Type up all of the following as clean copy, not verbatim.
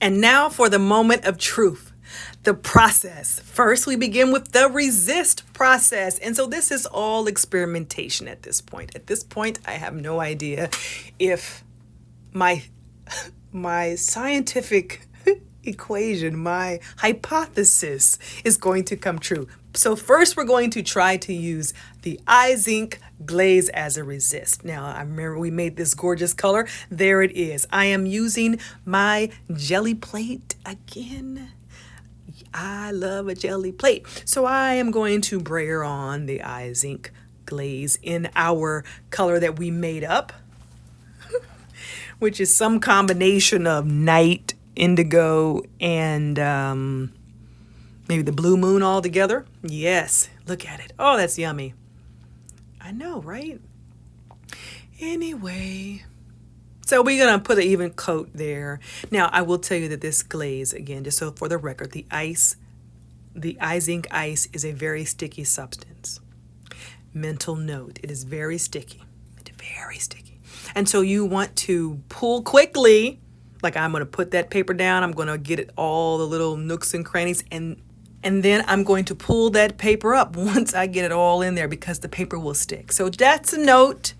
And now for the moment of truth, the process. First, we begin with the resist process. And so this is all experimentation at this point. At this point, I have no idea if my scientific equation, my hypothesis is going to come true. So first we're going to try to use the Izink glaze as a resist. Now, I remember we made this gorgeous color. There it is. I am using my jelly plate again. I love a jelly plate. So I am going to brayer on the Izink glaze in our color that we made up, which is some combination of night, indigo, and maybe the blue moon all together. Yes, look at it. Oh, that's yummy. I know, right? Anyway, so we're going to put an even coat there. Now, I will tell you that this glaze, again, just so for the record, the Izink ice is a very sticky substance. Mental note, it is very sticky. Very sticky. And so you want to pull quickly. Like, I'm going to put that paper down. I'm going to get it all the little nooks and crannies, and then I'm going to pull that paper up once I get it all in there, because the paper will stick. So that's a note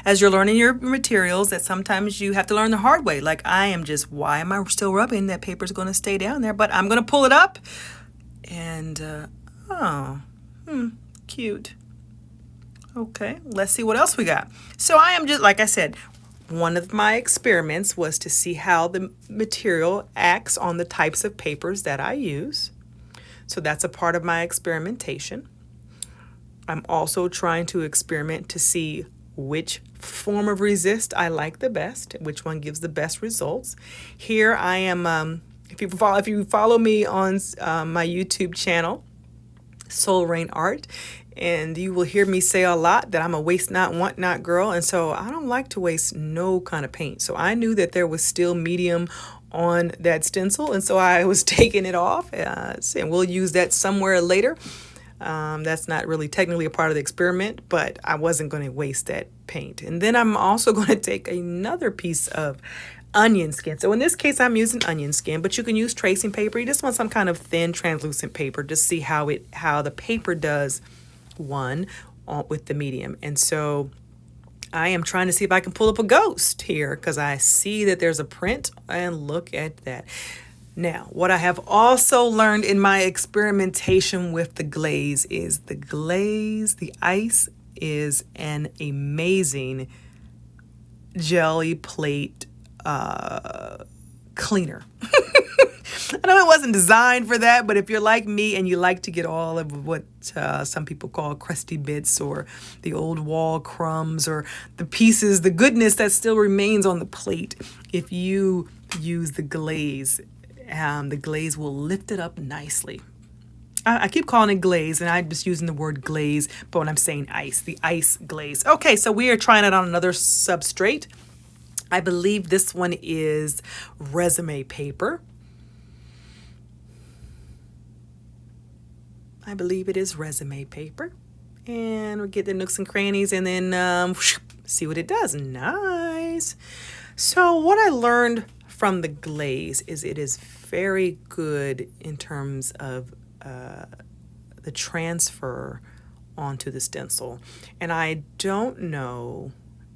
as you're learning your materials, that sometimes you have to learn the hard way. Like, I am just, why am I still rubbing? That paper's going to stay down there, but I'm going to pull it up. And, cute. Okay, let's see what else we got. So I am just, like I said, one of my experiments was to see how the material acts on the types of papers that I use. So that's a part of my experimentation. I'm also trying to experiment to see which form of resist I like the best, which one gives the best results. Here I am, if you follow me on my YouTube channel, Soul Rain Art, and you will hear me say a lot that I'm a waste not, want not girl. And so I don't like to waste no kind of paint. So I knew that there was still medium on that stencil, and so I was taking it off, and we'll use that somewhere later. That's not really technically a part of the experiment, but I wasn't going to waste that paint. And then I'm also going to take another piece of onion skin. So in this case, I'm using onion skin, but you can use tracing paper. You just want some kind of thin, translucent paper to see how the paper does with the medium. And so I am trying to see if I can pull up a ghost here, because I see that there's a print, and look at that. Now, what I have also learned in my experimentation with the glaze is the ice is an amazing jelly plate cleaner. I know it wasn't designed for that, but if you're like me and you like to get all of what some people call crusty bits, or the old wall crumbs, or the pieces, the goodness that still remains on the plate, if you use the glaze will lift it up nicely. I keep calling it glaze, and I'm just using the word glaze, but when I'm saying ice, the ice glaze. Okay, so we are trying it on another substrate. I believe this one is resume paper. I believe it is resume paper. And we'll get the nooks and crannies, and then see what it does. Nice. So what I learned from the glaze is it is very good in terms of the transfer onto the stencil. And I don't know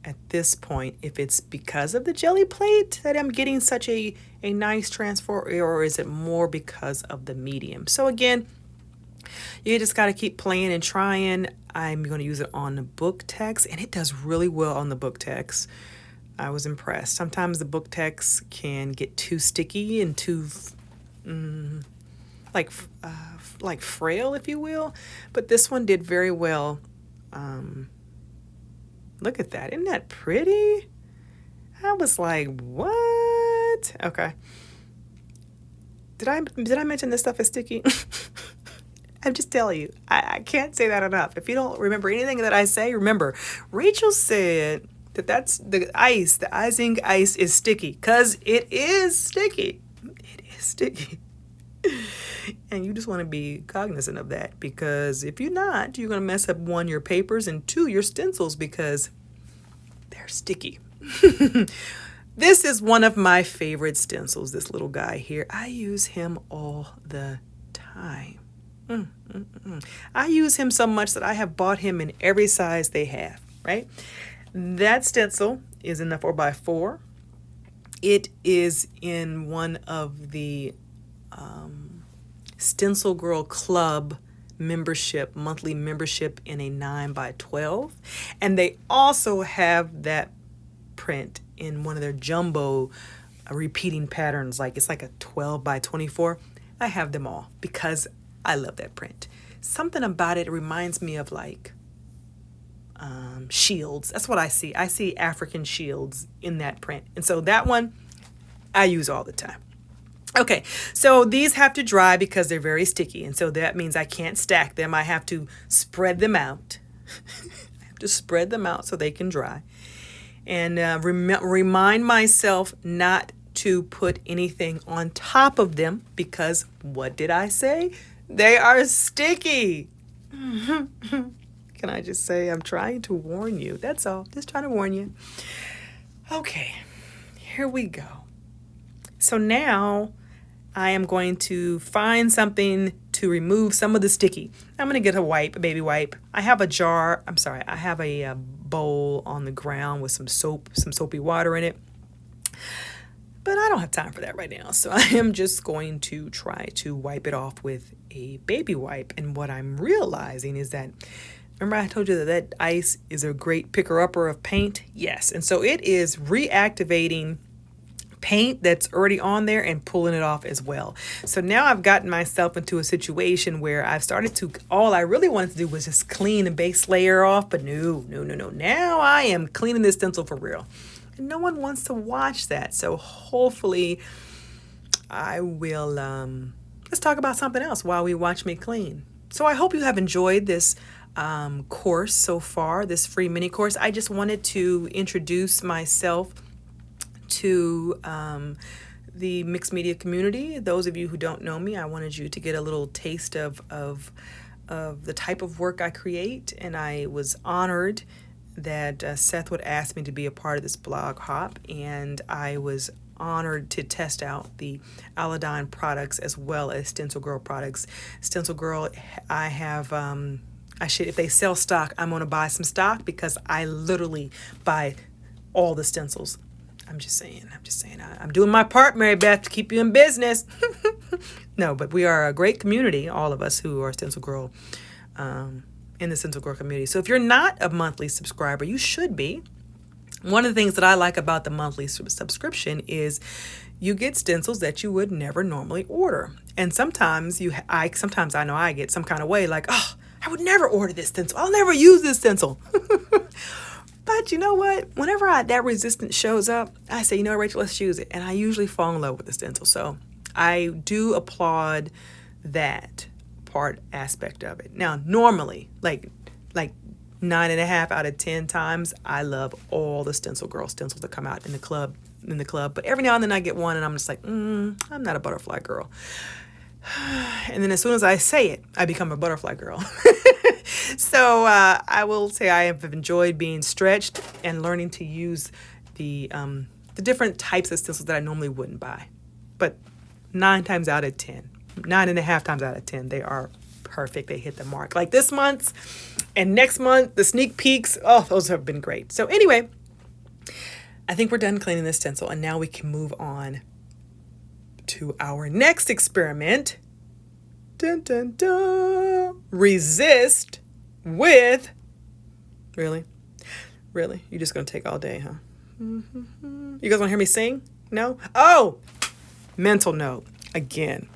at this point if it's because of the jelly plate that I'm getting such a nice transfer, or is it more because of the medium. So again, you just got to keep playing and trying. I'm going to use it on the book text, and it does really well on the book text. I was impressed. Sometimes the book text can get too sticky and too like frail, if you will, but this one did very well. Look at that. Isn't that pretty? I was like, what? Okay. Did I mention this stuff is sticky? I'm just telling you, I can't say that enough. If you don't remember anything that I say, remember, Rachel said that's the ice, the Izink ice is sticky, because it is sticky. It is sticky. And you just want to be cognizant of that, because if you're not, you're going to mess up, one, your papers, and two, your stencils, because they're sticky. This is one of my favorite stencils, this little guy here. I use him all the time. I use him so much that I have bought him in every size they have, right? That stencil is in the 4x4. It is in one of the Stencil Girl Club membership, monthly membership in a 9x12. And they also have that print in one of their jumbo repeating patterns, like it's like a 12x24. I have them all because I love that print. Something about it reminds me of like shields. That's what I see. I see African shields in that print. And so that one I use all the time. Okay, so these have to dry because they're very sticky. And so that means I can't stack them. I have to spread them out. I have to spread them out so they can dry. And remind myself not to put anything on top of them because what did I say? They are sticky. Can I just say I'm trying to warn you? That's all. Just trying to warn you. Okay, here we go. So now I am going to find something to remove some of the sticky. I'm going to get a baby wipe. I have a jar. I have a bowl on the ground with some soap, some soapy water in it. But I don't have time for that right now. So I am just going to try to wipe it off with a baby wipe. And what I'm realizing is that, remember I told you that ice is a great picker-upper of paint? Yes. And so it is reactivating paint that's already on there and pulling it off as well. So now I've gotten myself into a situation where I've started to, all I really wanted to do was just clean the base layer off, but no. Now I am cleaning this stencil for real. And no one wants to watch that. So hopefully I will, let's talk about something else while we watch me clean. So I hope you have enjoyed this course so far, this free mini course. I just wanted to introduce myself to the mixed media community. Those of you who don't know me, I wanted you to get a little taste of the type of work I create, and I was honored that Seth would ask me to be a part of this blog hop, and I was honored to test out the Aladdin products as well as Stencil Girl products. Stencil Girl, I have if they sell stock, I'm going to buy some stock because I literally buy all the stencils. I'm just saying, I'm doing my part, Mary Beth, to keep you in business. No, but we are a great community, all of us who are Stencil Girl, in the Stencil Girl community. So if you're not a monthly subscriber, you should be. One of the things that I like about the monthly subscription is you get stencils that you would never normally order. And sometimes I know I get some kind of way like, oh, I would never order this stencil. I'll never use this stencil. But you know what? Whenever that resistance shows up, I say, you know, Rachel, let's use it. And I usually fall in love with the stencil. So I do applaud that aspect of it. Now, normally, like 9.5 out of 10 times, I love all the Stencil Girl stencils that come out in the club. But every now and then I get one and I'm just like, I'm not a butterfly girl. And then as soon as I say it, I become a butterfly girl. So I will say I have enjoyed being stretched and learning to use the different types of stencils that I normally wouldn't buy. But 9.5 times out of 10, they are perfect. They hit the mark. Like this month's and next month, the sneak peeks, oh, those have been great. So anyway, I think we're done cleaning this stencil, and now we can move on to our next experiment. Dun, dun, dun. Resist with... Really? You're just going to take all day, huh? You guys want to hear me sing? No? Oh! Mental note. Again,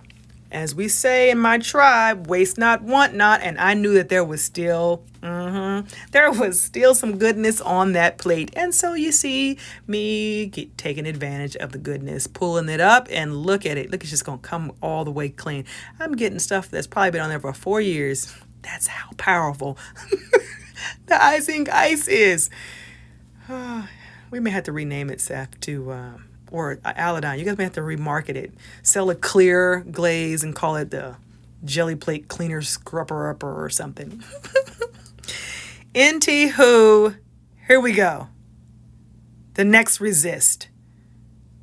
as we say in my tribe, waste not, want not, and I knew that there was still some goodness on that plate. And so you see me taking advantage of the goodness, pulling it up, and look at it. Look, it's just going to come all the way clean. I'm getting stuff that's probably been on there for 4 years. That's how powerful the Izink ice is. We may have to rename it, Seth, to... or Aladdin. You guys may have to remarket it. Sell a clear glaze and call it the Jelly Plate Cleaner Scrubber-upper or something. Anywho, here we go. The next resist.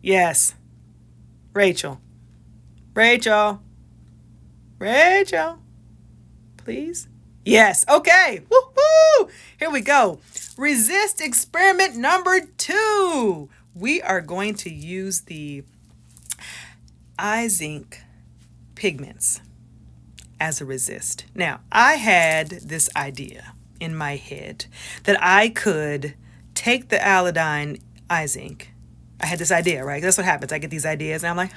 Yes. Rachel. Rachel. Rachel. Please. Yes. Okay. Woo-hoo! Here we go. Resist experiment number 2. We are going to use the Izink pigments as a resist. Now, I had this idea in my head that I could take the Aladdin Izink. I had this idea, right? That's what happens. I get these ideas and I'm like,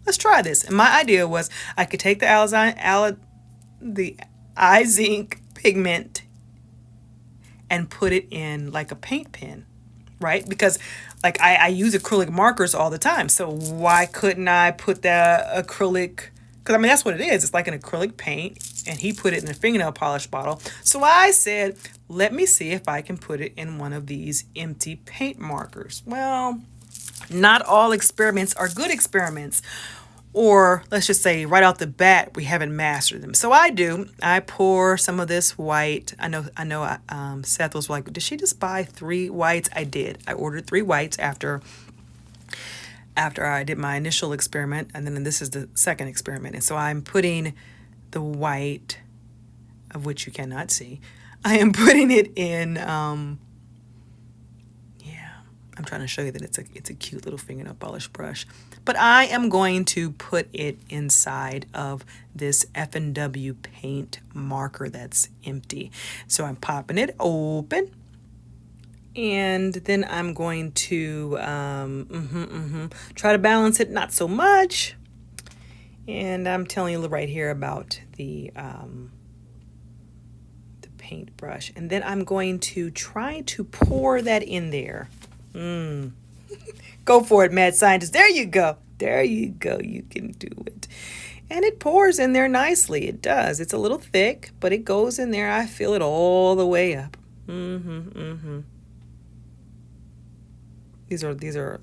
let's try this. And my idea was I could take the Izink pigment and put it in like a paint pen, right? Because like I use acrylic markers all the time. So why couldn't I put the acrylic, because I mean, that's what it is. It's like an acrylic paint, and he put it in a fingernail polish bottle. So I said, let me see if I can put it in one of these empty paint markers. Well, not all experiments are good experiments. Or let's just say right out the bat, we haven't mastered them. So I pour some of this white. I know. Seth was like, did she just buy 3 whites? I did. I ordered 3 whites after I did my initial experiment, and then this is the second experiment. And so I'm putting the white, of which you cannot see. I am putting it in. I'm trying to show you that it's a cute little fingernail polish brush. But I am going to put it inside of this F&W paint marker that's empty. So I'm popping it open. And then I'm going to try to balance it, not so much. And I'm telling you right here about the paintbrush. And then I'm going to try to pour that in there. Go for it, mad scientist. There you go. There you go. You can do it. And it pours in there nicely. It does. It's a little thick, but it goes in there. I feel it all the way up. These are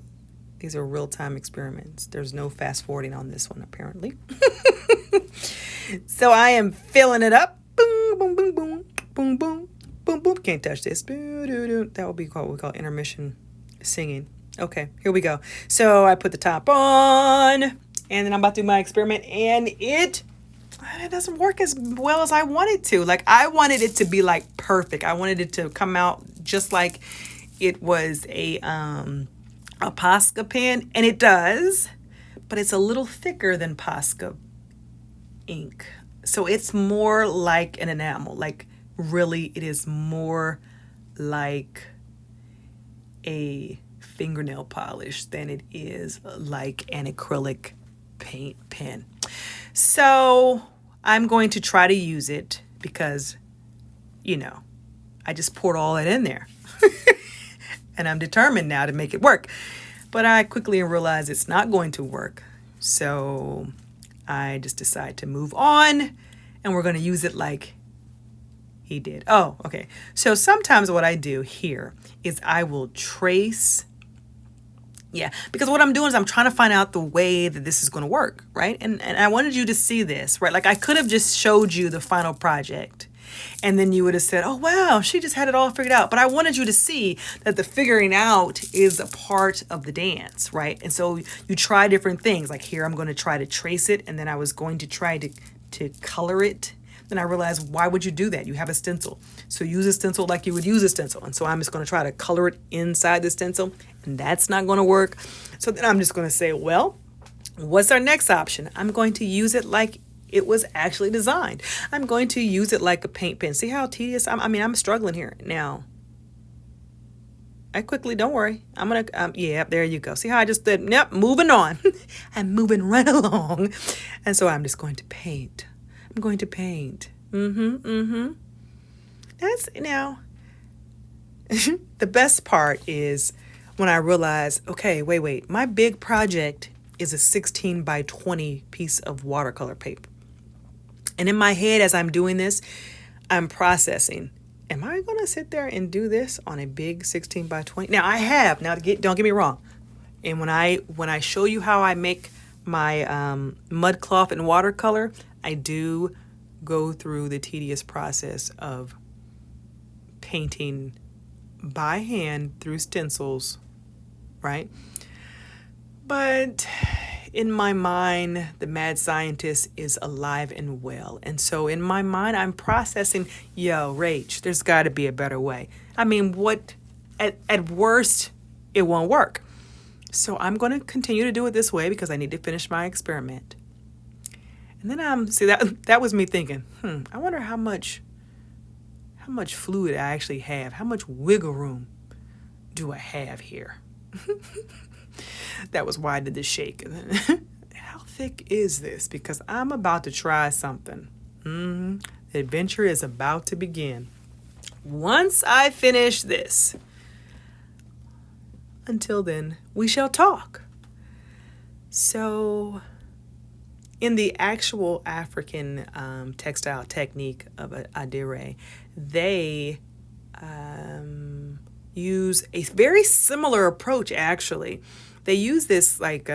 real-time experiments. There's no fast forwarding on this one, apparently. So I am filling it up. Boom, boom, boom, boom, boom, boom, boom, boom. Can't touch this. That would be what we call intermission singing. Okay, here we go. So I put the top on, and then I'm about to do my experiment, and it doesn't work as well as I want it to. Like, I wanted it to be like perfect. I wanted it to come out just like it was a Posca pen, and it does, but it's a little thicker than Posca ink. So it's more like an enamel. Like, really, it is more like a fingernail polish than it is like an acrylic paint pen. So I'm going to try to use it because, I just poured all that in there. And I'm determined now to make it work. But I quickly realized it's not going to work. So I just decided to move on, and we're going to use it like he did. Oh, okay. So sometimes what I do here is I will trace. Yeah, because what I'm doing is I'm trying to find out the way that this is going to work, right? And I wanted you to see this, right? Like, I could have just showed you the final project, and then you would have said, oh, wow, she just had it all figured out. But I wanted you to see that the figuring out is a part of the dance, right? And so you try different things. Like here, I'm going to try to trace it, and then I was going to try to color it. Then I realized, why would you do that? You have a stencil. So use a stencil like you would use a stencil. And so I'm just going to try to color it inside the stencil, and that's not going to work. So then I'm just going to say, well, what's our next option? I'm going to use it like it was actually designed. I'm going to use it like a paint pen. See how tedious I'm struggling here. Now, I quickly, don't worry. I'm going to, yeah, there you go. See how I just did, yep, moving on. I'm moving right along. And so I'm just going to paint. I'm going to paint. That's, now, the best part is when I realize, okay, wait, my big project is a 16 by 20 piece of watercolor paper. And in my head, as I'm doing this, I'm processing, am I going to sit there and do this on a big 16 by 20? Now, I have. Now, don't get me wrong. And when I show you how I make my mud cloth and watercolor, I do go through the tedious process of painting by hand through stencils, right? But in my mind, the mad scientist is alive and well. And so in my mind, I'm processing, yo, Rach, there's got to be a better way. I mean, what, at worst, it won't work. So I'm going to continue to do it this way because I need to finish my experiment. And then see that was me thinking, I wonder how much fluid I actually have. How much wiggle room do I have here? That was why I did the shake. And then, how thick is this? Because I'm about to try something. The adventure is about to begin. Once I finish this, until then, we shall talk. So, in the actual African textile technique of adire, they use a very similar approach, actually. They use this like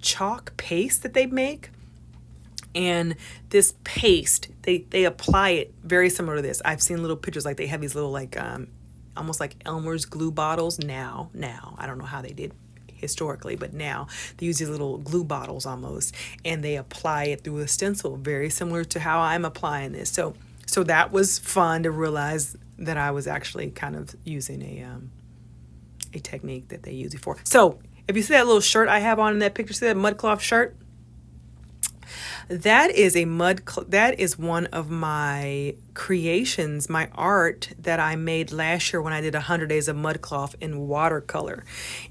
chalk paste that they make. And this paste, they apply it very similar to this. I've seen little pictures, like they have these little like almost like Elmer's glue bottles now. I don't know how they did historically, but now they use these little glue bottles almost, and they apply it through a stencil, very similar to how I'm applying this. So that was fun to realize that I was actually kind of using a technique that they use before. So if you see that little shirt I have on in that picture, see that mudcloth shirt? That is that is one of my creations, my art that I made last year when I did 100 days of mudcloth in watercolor.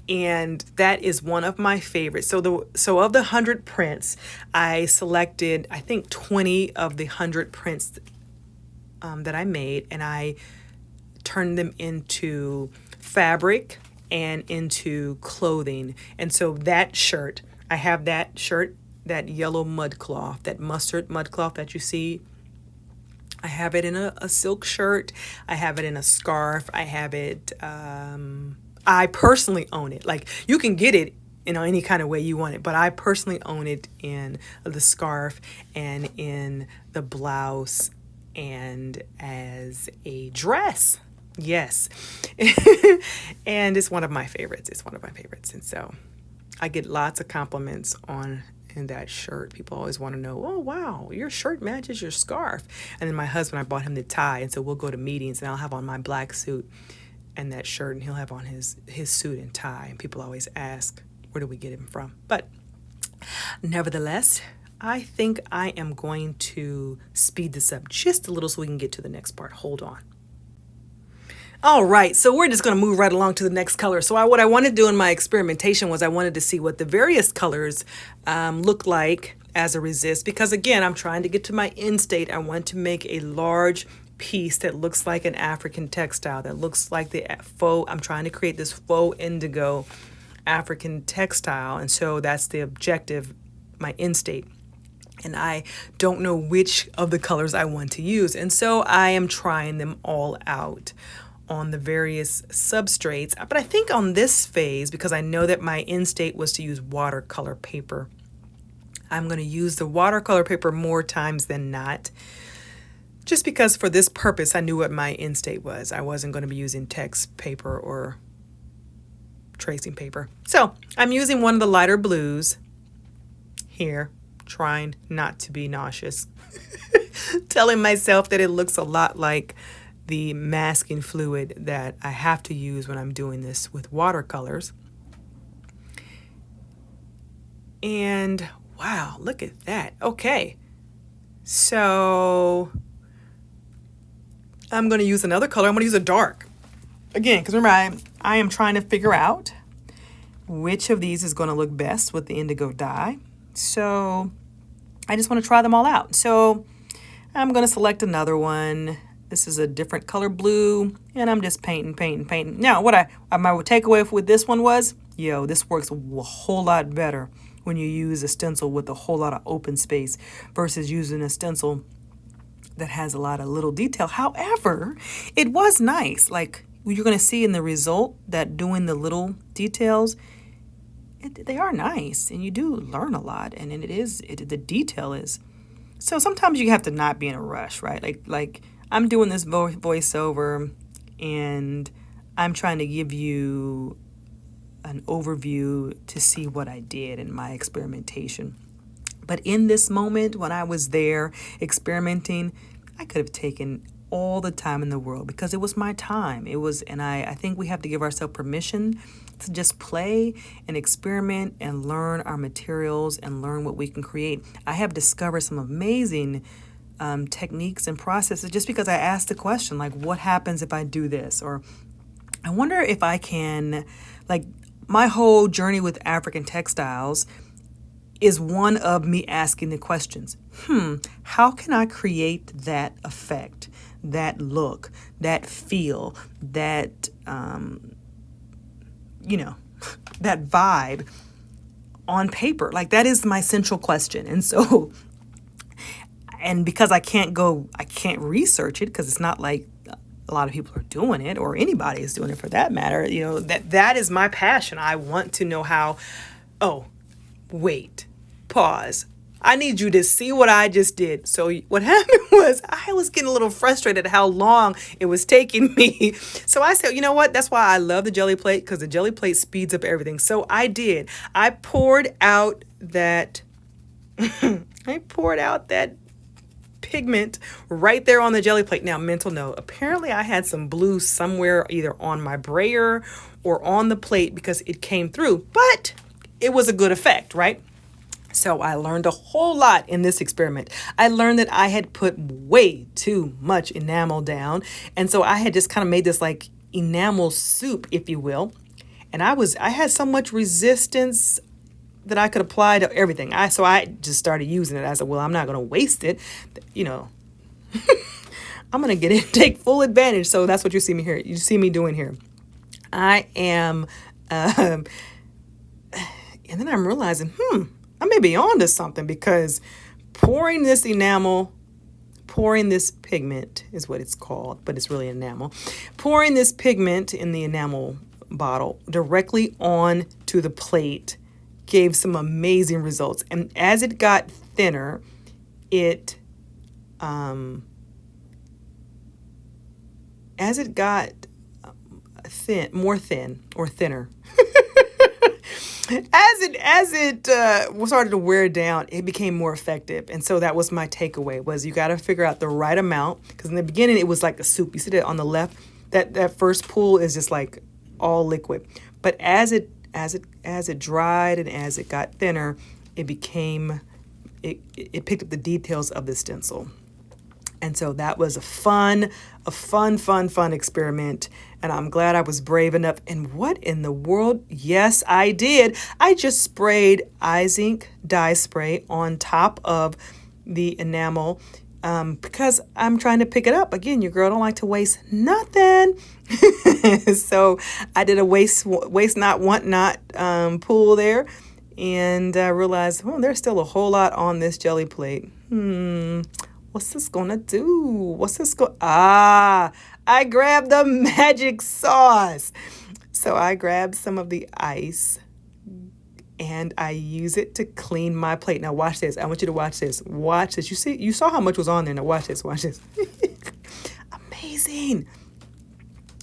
And that is one of my favorites. So of the 100 prints, I selected, I think, 20 of the 100 prints that I made, and I turned them into fabric and into clothing. And so that shirt, I have that shirt, that yellow mudcloth, that mustard mudcloth that you see. I have it in a silk shirt. I have it in a scarf. I have it, I personally own it. Like, you can get it, any kind of way you want it, but I personally own it in the scarf and in the blouse and as a dress. Yes. And it's one of my favorites. And so I get lots of compliments in that shirt. People always want to know, oh, wow, your shirt matches your scarf. And then my husband, I bought him the tie. And so we'll go to meetings and I'll have on my black suit and that shirt, and he'll have on his suit and tie. And people always ask, where do we get him from? But nevertheless, I think I am going to speed this up just a little so we can get to the next part. Hold on. All right, so we're just going to move right along to the next color. So what I wanted to do in my experimentation was I wanted to see what the various colors look like as a resist, because again, I'm trying to get to my end state. I want to make a large piece that looks like an African textile, that looks like I'm trying to create this faux indigo African textile, and so that's the objective, my end state. And I don't know which of the colors I want to use, and so I am trying them all out on the various substrates. But I think on this phase, because I know that my end state was to use watercolor paper, I'm going to use the watercolor paper more times than not, just because for this purpose I knew what my end state was. I wasn't going to be using text paper or tracing paper. So I'm using one of the lighter blues here, trying not to be nauseous, telling myself that it looks a lot like the masking fluid that I have to use when I'm doing this with watercolors. And wow, look at that. Okay, so I'm going to use another color. I'm going to use a dark. Again, because remember, I am trying to figure out which of these is going to look best with the indigo dye. So I just want to try them all out. So I'm going to select another one. This is a different color blue, and I'm just painting. Now, my takeaway with this one was, this works a whole lot better when you use a stencil with a whole lot of open space versus using a stencil that has a lot of little detail. However, it was nice. Like, you're going to see in the result that doing the little details, they are nice, and you do learn a lot, and the detail is. So sometimes you have to not be in a rush, right? Like I'm doing this voiceover, and I'm trying to give you an overview to see what I did in my experimentation. But in this moment, when I was there experimenting, I could have taken all the time in the world because it was my time. And I think we have to give ourselves permission to just play and experiment and learn our materials and learn what we can create. I have discovered some amazing techniques and processes just because I asked the question, like, what happens if I do this? Or I wonder if I can, like, my whole journey with African textiles is one of me asking the questions. How can I create that effect, that look, that feel, that, that vibe on paper? Like, that is my central question. And so, and because I can't research it because it's not like a lot of people are doing it or anybody is doing it for that matter, that is my passion. I want to know how, wait, pause. I need you to see what I just did. So what happened was I was getting a little frustrated at how long it was taking me. So I said, you know what? That's why I love the jelly plate, because the jelly plate speeds up everything. So I did. I poured out that pigment right there on the jelly plate. Now, mental note, apparently I had some blue somewhere either on my brayer or on the plate because it came through, but it was a good effect, right? So I learned a whole lot in this experiment. I learned that I had put way too much enamel down. And so I had just kind of made this like enamel soup, if you will. And I had so much resistance that I could apply to everything. So I just started using it. I said, well, I'm not going to waste it. I'm going to get it, take full advantage. So that's what you see me here. You see me doing here. I am, and then I'm realizing, I may be on to something, because pouring this pigment is what it's called, but it's really enamel. Pouring this pigment in the enamel bottle directly onto the plate gave some amazing results. And as it got thinner, thinner. As it started to wear down, it became more effective. And so that was my takeaway, was you got to figure out the right amount, because in the beginning it was like a soup. You see that on the left, that first pool is just like all liquid. But as it dried and as it got thinner, it picked up the details of the stencil. And so that was a fun experiment. And I'm glad I was brave enough. And what in the world? Yes, I did. I just sprayed Izink dye spray on top of the enamel because I'm trying to pick it up. Again, your girl don't like to waste nothing. So I did a waste not, want not pool there. And I realized, there's still a whole lot on this jelly plate. What's this gonna do? I grabbed the magic sauce. So I grabbed some of the ice and I use it to clean my plate. Now watch this. I want you to watch this. Watch this. You saw how much was on there. Now watch this.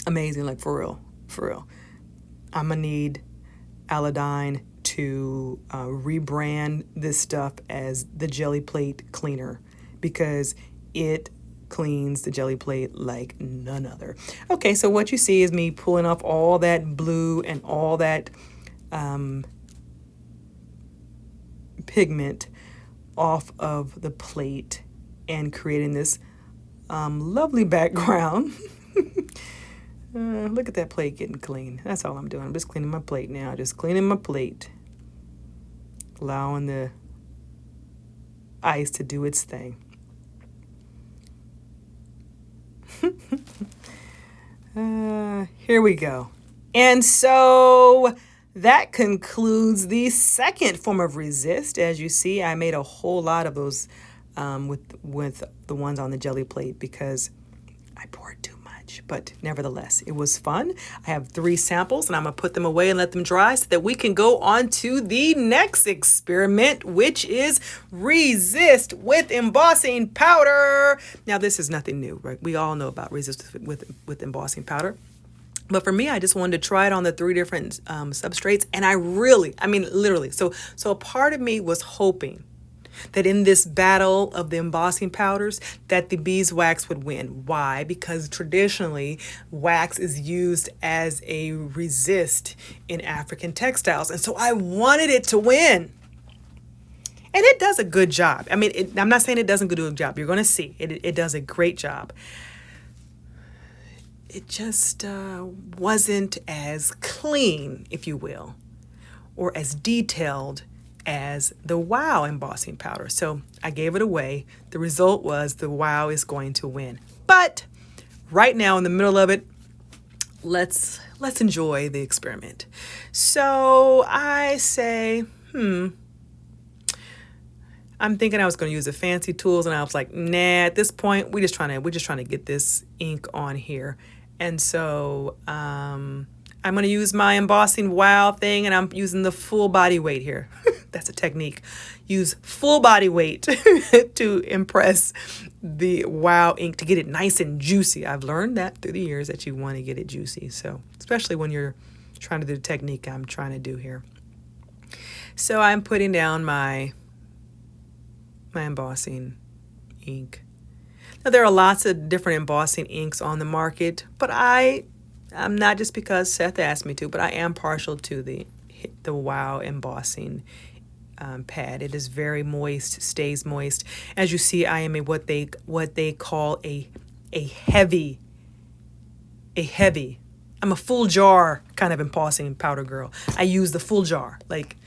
Amazing, like for real. I'm gonna need Aladdin to rebrand this stuff as the jelly plate cleaner, because it cleans the jelly plate like none other. Okay, so what you see is me pulling off all that blue and all that pigment off of the plate and creating this lovely background. Look at that plate getting clean. That's all I'm doing. I'm just cleaning my plate now. Just cleaning my plate. Allowing the ice to do its thing. Here we go. And so that concludes the second form of resist. As you see, I made a whole lot of those with the ones on the jelly plate because I poured too much. But nevertheless, it was fun. I have 3 samples and I'm going to put them away and let them dry so that we can go on to the next experiment, which is resist with embossing powder. Now, this is nothing new, right? We all know about resist with embossing powder. But for me, I just wanted to try it on the 3 different substrates. And I mean, literally. So a part of me was hoping that in this battle of the embossing powders, that the beeswax would win. Why? Because traditionally, wax is used as a resist in African textiles. And so I wanted it to win. And it does a good job. I mean, I'm not saying it doesn't do a good job. You're going to see. It does a great job. It just wasn't as clean, if you will, or as detailed as the Wow embossing powder. So I gave it away. The result was the Wow is going to win. But right now in the middle of it, let's enjoy the experiment. So I say, I'm thinking I was going to use the fancy tools, and I was like, nah, at this point, we're just trying to get this ink on here. And so I'm going to use my embossing Wow thing, and I'm using the full body weight here. That's a technique. Use full body weight to impress the Wow ink, to get it nice and juicy. I've learned that through the years that you want to get it juicy. So especially when you're trying to do the technique I'm trying to do here. So I'm putting down my embossing ink. Now, there are lots of different embossing inks on the market, but I'm not, just because Seth asked me to, but I am partial to the Wow embossing pad. It is very moist, stays moist. As you see, I am what they call a heavy. I'm a full jar kind of embossing powder girl. I use the full jar, like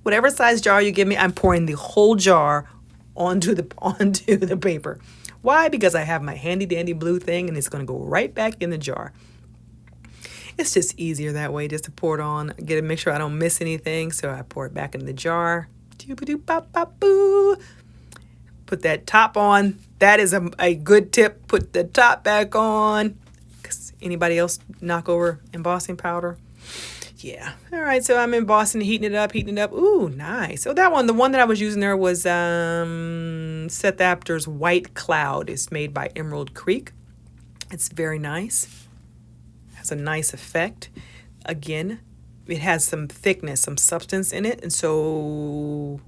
whatever size jar you give me, I'm pouring the whole jar onto the paper. Why? Because I have my handy dandy blue thing, and it's going to go right back in the jar. It's just easier that way, just to pour it on, make sure I don't miss anything. So I pour it back in the jar. Put that top on. That is a good tip. Put the top back on. Anybody else knock over embossing powder? Yeah. All right. So I'm embossing, heating it up. Ooh, nice. So the one that I was using there was Seth Apter's White Cloud. It's made by Emerald Creek. It's very nice. Has a nice effect. Again, it has some thickness, some substance in it. And so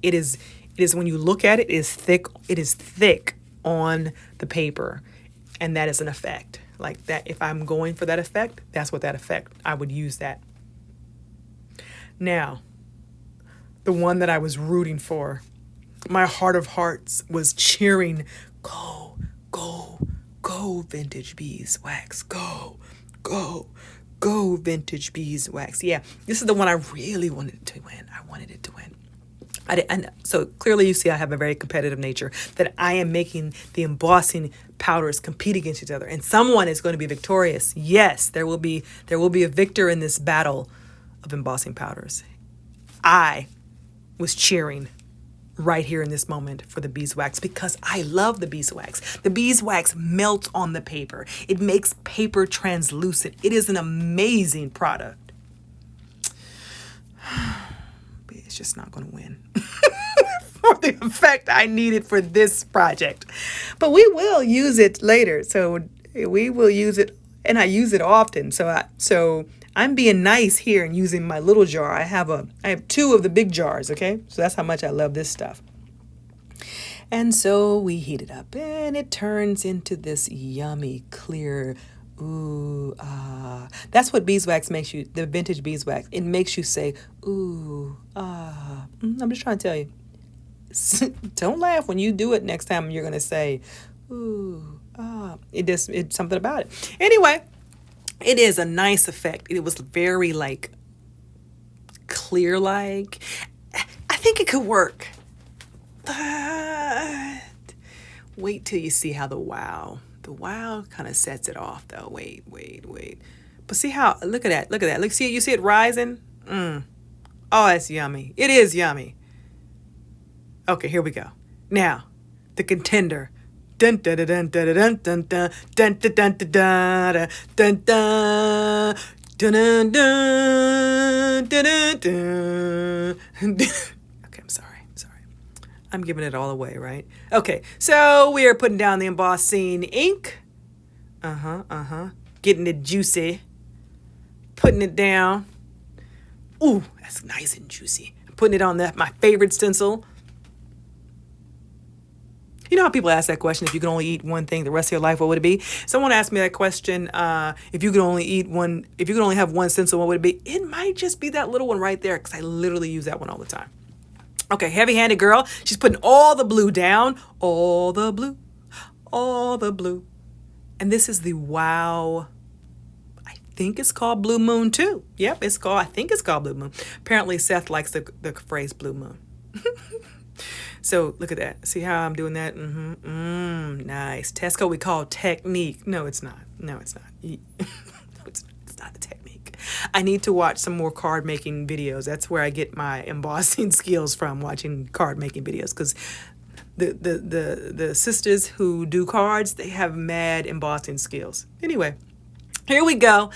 it is when you look at it, it is thick on the paper. And that is an effect. Like that, if I'm going for that effect, that's what that effect, I would use that. Now, the one that I was rooting for, my heart of hearts was cheering, go, go, go, Vintage Beeswax, go, go, go, Vintage Beeswax. Yeah, this is the one I really wanted to win. I wanted it to win. And so clearly you see I have a very competitive nature, that I am making the embossing powders compete against each other, and someone is going to be victorious. Yes, there will be a victor in this battle of embossing powders. I was cheering right here in this moment for the beeswax, because I love the beeswax. The beeswax melts on the paper. It makes paper translucent. It is an amazing product. It's just not going to win for the effect I needed for this project. But we will use it later. So we will use it, and I use it often. So I'm being nice here and using my little jar. I have 2 of the big jars, okay? So that's how much I love this stuff. And so we heat it up, and it turns into this yummy, clear, ooh, ah. That's what beeswax makes you, the vintage beeswax. It makes you say, ooh, ah. I'm just trying to tell you. Don't laugh when you do it next time. You're going to say, ooh, ah. It's something about it. Anyway, it is a nice effect. It was very, like, clear, like. I think it could work. But wait till you see how the wow kind of sets it off, though. Wait. But see how, look at that. Look, see, you see it rising? Oh, that's yummy. It is yummy. Okay, here we go. Now, the contender. Dun dun dun dun dun dun dun dun dun dun dun dun dun dun dun dun dun. Okay, I'm sorry. I'm giving it all away, right? Okay, so we are putting down the embossing ink. Getting it juicy. Putting it down. Ooh, that's nice and juicy. Putting it on my favorite stencil. You know how people ask that question, if you could only eat one thing the rest of your life, what would it be? Someone asked me that question, if you could only have one stencil, what would it be? It might just be that little one right there, because I literally use that one all the time. Okay, heavy-handed girl. She's putting all the blue down. All the blue. All the blue. And this is the Wow. I think it's called Blue Moon too. Yep, I think it's called Blue Moon. Apparently Seth likes the phrase Blue Moon. So look at that. See how I'm doing that? Nice. Tesco we call technique. No, it's not. No, it's not. No, it's not a technique. I need to watch some more card making videos. That's where I get my embossing skills from, watching card making videos, because the sisters who do cards, they have mad embossing skills. Anyway, here we go.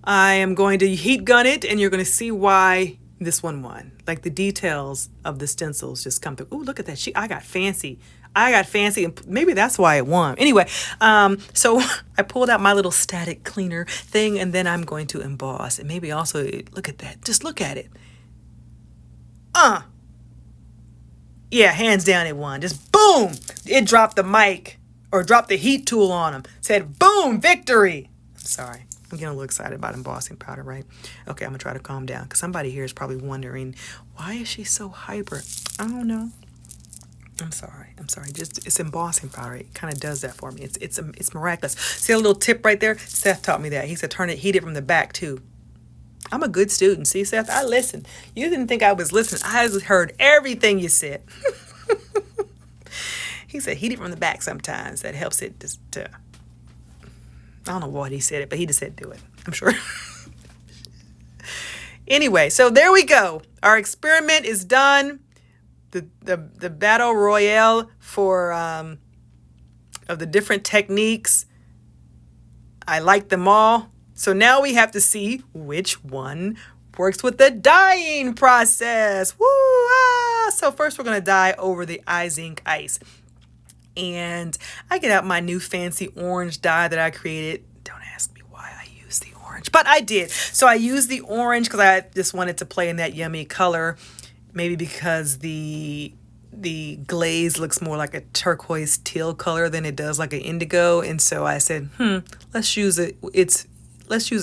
I am going to heat gun it, and you're going to see why this one won. Like, the details of the stencils just come through. Ooh, look at that. I got fancy. And maybe that's why it won. Anyway, so I pulled out my little static cleaner thing, and then I'm going to emboss. And maybe also, look at that. Just look at it. Yeah, hands down it won. Just boom! It dropped the mic, or dropped the heat tool on him. Said, boom, victory! I'm sorry. I'm getting a little excited about embossing powder, right? Okay, I'm going to try to calm down, because somebody here is probably wondering, why is she so hyper? I don't know. I'm sorry. Just, it's embossing powder. It kind of does that for me. It's miraculous. See a little tip right there? Seth taught me that. He said, heat it from the back, too. I'm a good student. See, Seth, I listened. You didn't think I was listening. I heard everything you said. He said, heat it from the back sometimes. That helps it just to... I don't know what he said it, but he just said do it. I'm sure. Anyway, so there we go. Our experiment is done. The battle royale for of the different techniques. I like them all. So now we have to see which one works with the dyeing process. Woo! So first we're going to dye over the Izink ice. And I get out my new fancy orange dye that I created. Don't ask me why I use the orange, but I did. So I used the orange because I just wanted to play in that yummy color. Maybe because the glaze looks more like a turquoise teal color than it does like an indigo. And so I said, let's use a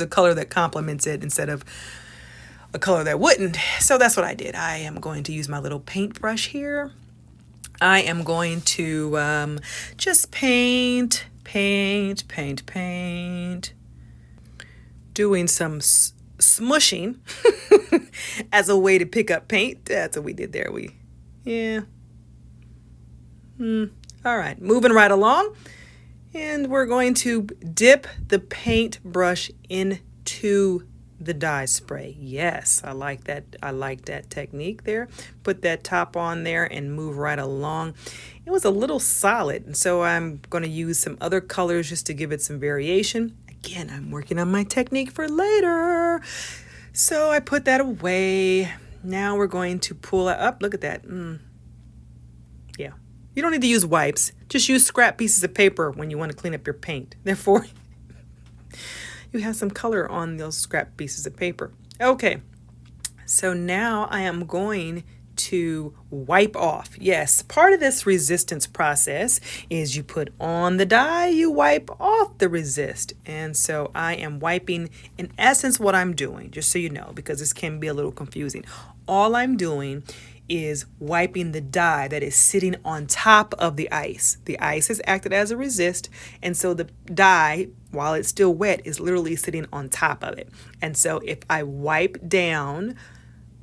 color that complements it instead of a color that wouldn't. So that's what I did. I am going to use my little paintbrush here. I am going to just paint, doing some smushing as a way to pick up paint. That's what we did there. All right, moving right along. And we're going to dip the paintbrush into the dye spray. Yes, I like that. I like that technique there. Put that top on there and move right along. It was a little solid, and so I'm going to use some other colors just to give it some variation. Again, I'm working on my technique for later. So I put that away. Now we're going to pull it up. Look at that. Yeah. You don't need to use wipes. Just use scrap pieces of paper when you want to clean up your paint. Therefore, you have some color on those scrap pieces of paper. Okay, so now I am going to wipe off. Yes, part of this resistance process is you put on the dye, you wipe off the resist. And so I am wiping, in essence, what I'm doing, just so you know, because this can be a little confusing. All I'm doing is wiping the dye that is sitting on top of the ice. The ice has acted as a resist, and so the dye, while it's still wet, is literally sitting on top of it. And so if I wipe down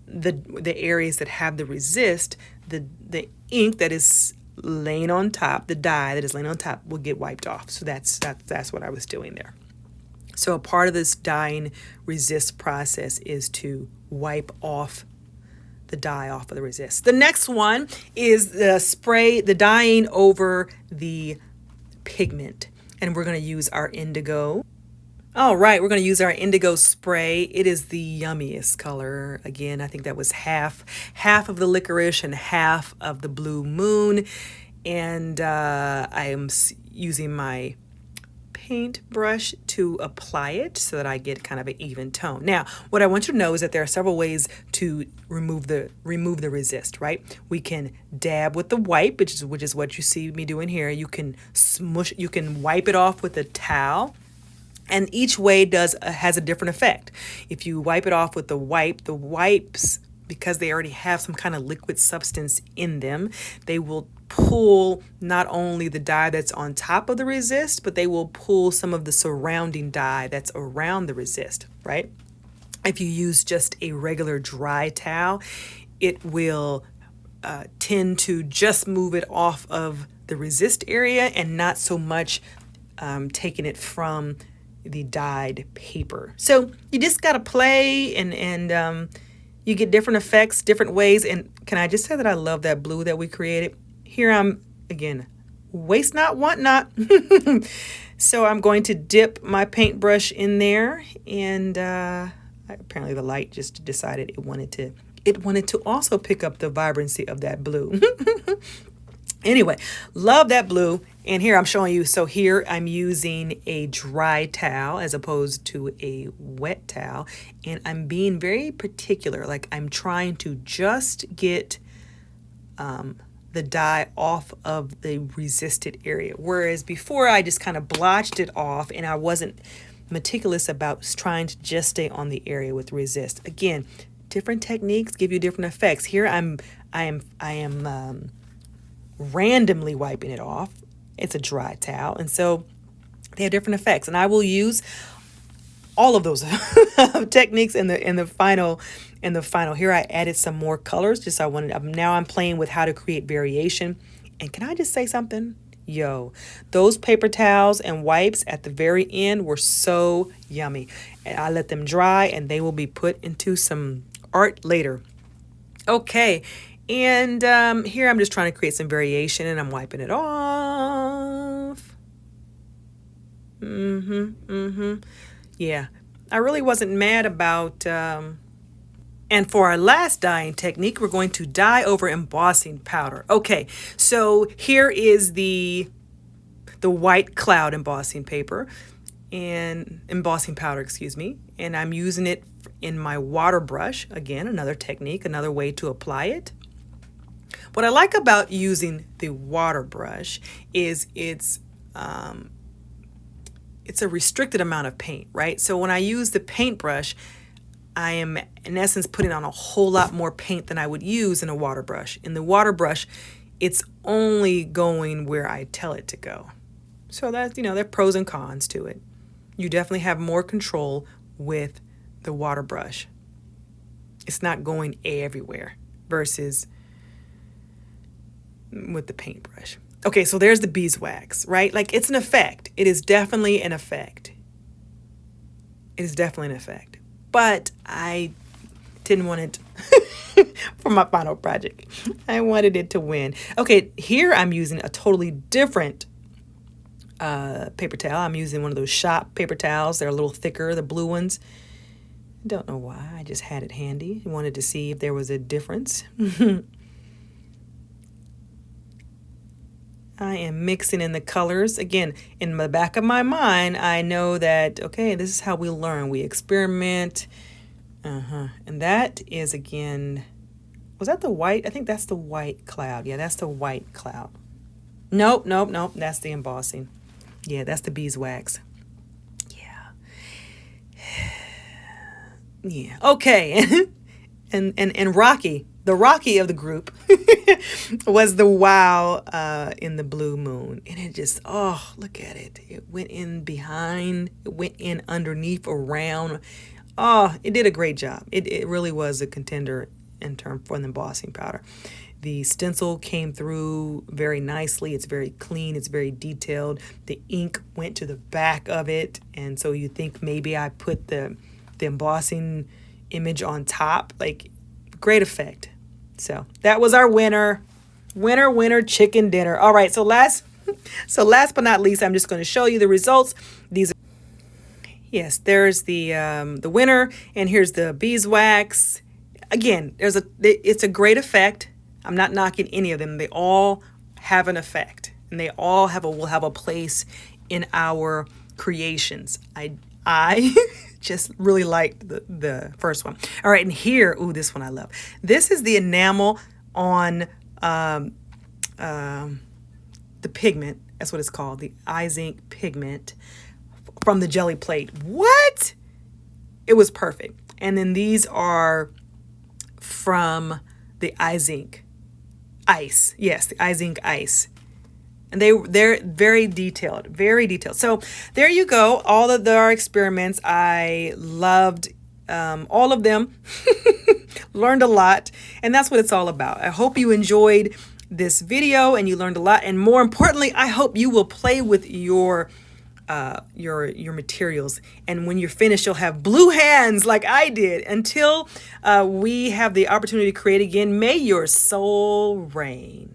the areas that have the resist, the ink that is laying on top, the dye that is laying on top, will get wiped off. So that's what I was doing there. So a part of this dyeing resist process is to wipe off the dye off of the resist. The next one is the dyeing over the pigment. And we're going to use our indigo. All right, we're going to use our indigo spray. It is the yummiest color. Again, I think that was half of the licorice and half of the blue moon. And I am using my paintbrush to apply it so that I get kind of an even tone. Now, what I want you to know is that there are several ways to remove the resist, right? We can dab with the wipe, which is what you see me doing here. You can smush, you can wipe it off with a towel. And each way has a different effect. If you wipe it off with the wipes, because they already have some kind of liquid substance in them, they will pull not only the dye that's on top of the resist, but they will pull some of the surrounding dye that's around the resist, right? If you use just a regular dry towel, it will tend to just move it off of the resist area and not so much taking it from the dyed paper. So you just got to play and you get different effects, different ways. And can I just say that I love that blue that we created? Here I'm, again, waste not, want not. So I'm going to dip my paintbrush in there, and apparently the light just decided it wanted to also pick up the vibrancy of that blue. Anyway, love that blue. And here I'm showing you, so here I'm using a dry towel as opposed to a wet towel. And I'm being very particular, like I'm trying to just get the dye off of the resisted area. Whereas before I just kind of blotched it off and I wasn't meticulous about trying to just stay on the area with resist. Again, different techniques give you different effects. Here I am randomly wiping it off. It's a dry towel, and so they have different effects. And I will use all of those techniques in the final. Here I added some more colors. Just now I'm playing with how to create variation. And can I just say something? Yo, those paper towels and wipes at the very end were so yummy. And I let them dry, and they will be put into some art later. Okay. And here I'm just trying to create some variation, and I'm wiping it off. Yeah, I really wasn't mad about... And for our last dyeing technique, we're going to dye over embossing powder. Okay, so here is the white cloud embossing paper, and embossing powder, excuse me. And I'm using it in my water brush. Again, another technique, another way to apply it. What I like about using the water brush is it's a restricted amount of paint, right? So when I use the paintbrush, I am in essence putting on a whole lot more paint than I would use in a water brush. In the water brush, it's only going where I tell it to go. So that's, there are pros and cons to it. You definitely have more control with the water brush. It's not going everywhere versus with the paintbrush. Okay, so there's the beeswax, right? Like, it's an effect. It is definitely an effect. It is definitely an effect. But I didn't want it for my final project. I wanted it to win. Okay, here I'm using a totally different paper towel. I'm using one of those shop paper towels. They're a little thicker, the blue ones. Don't know why. I just had it handy. I wanted to see if there was a difference. I am mixing in the colors. Again, in the back of my mind, I know that, okay, this is how we learn. We experiment. And that is, again, was that the white? I think that's the white cloud. Yeah, that's the white cloud. Nope. That's the embossing. Yeah, that's the beeswax. Yeah. Okay. And Rocky, the Rocky of the group, was the wow in the blue moon. And it just, oh, look at it. It went in behind, it went in underneath, around. Oh, it did a great job. It really was a contender in term for the embossing powder. The stencil came through very nicely. It's very clean. It's very detailed. The ink went to the back of it. And so you think maybe I put the embossing image on top. Like, great effect. So that was our winner. Winner, chicken dinner. All right, so last but not least, I'm just going to show you the results. These are, yes, there's the winner, and here's the beeswax. Again, it's a great effect. I'm not knocking any of them. They all have an effect, and they all will have a place in our creations. I just really liked the first one. All right, and here, ooh, this one I love. This is the enamel on the pigment. That's what it's called, the Izink Pigment from the jelly plate. What? It was perfect. And then these are from the Izink Ice. Yes, the Izink Ice. And they're very detailed, very detailed. So there you go. All of our experiments. I loved all of them. Learned a lot. And that's what it's all about. I hope you enjoyed this video and you learned a lot. And more importantly, I hope you will play with your materials, and when you're finished you'll have blue hands like I did. Until we have the opportunity to create again, may your soul reign.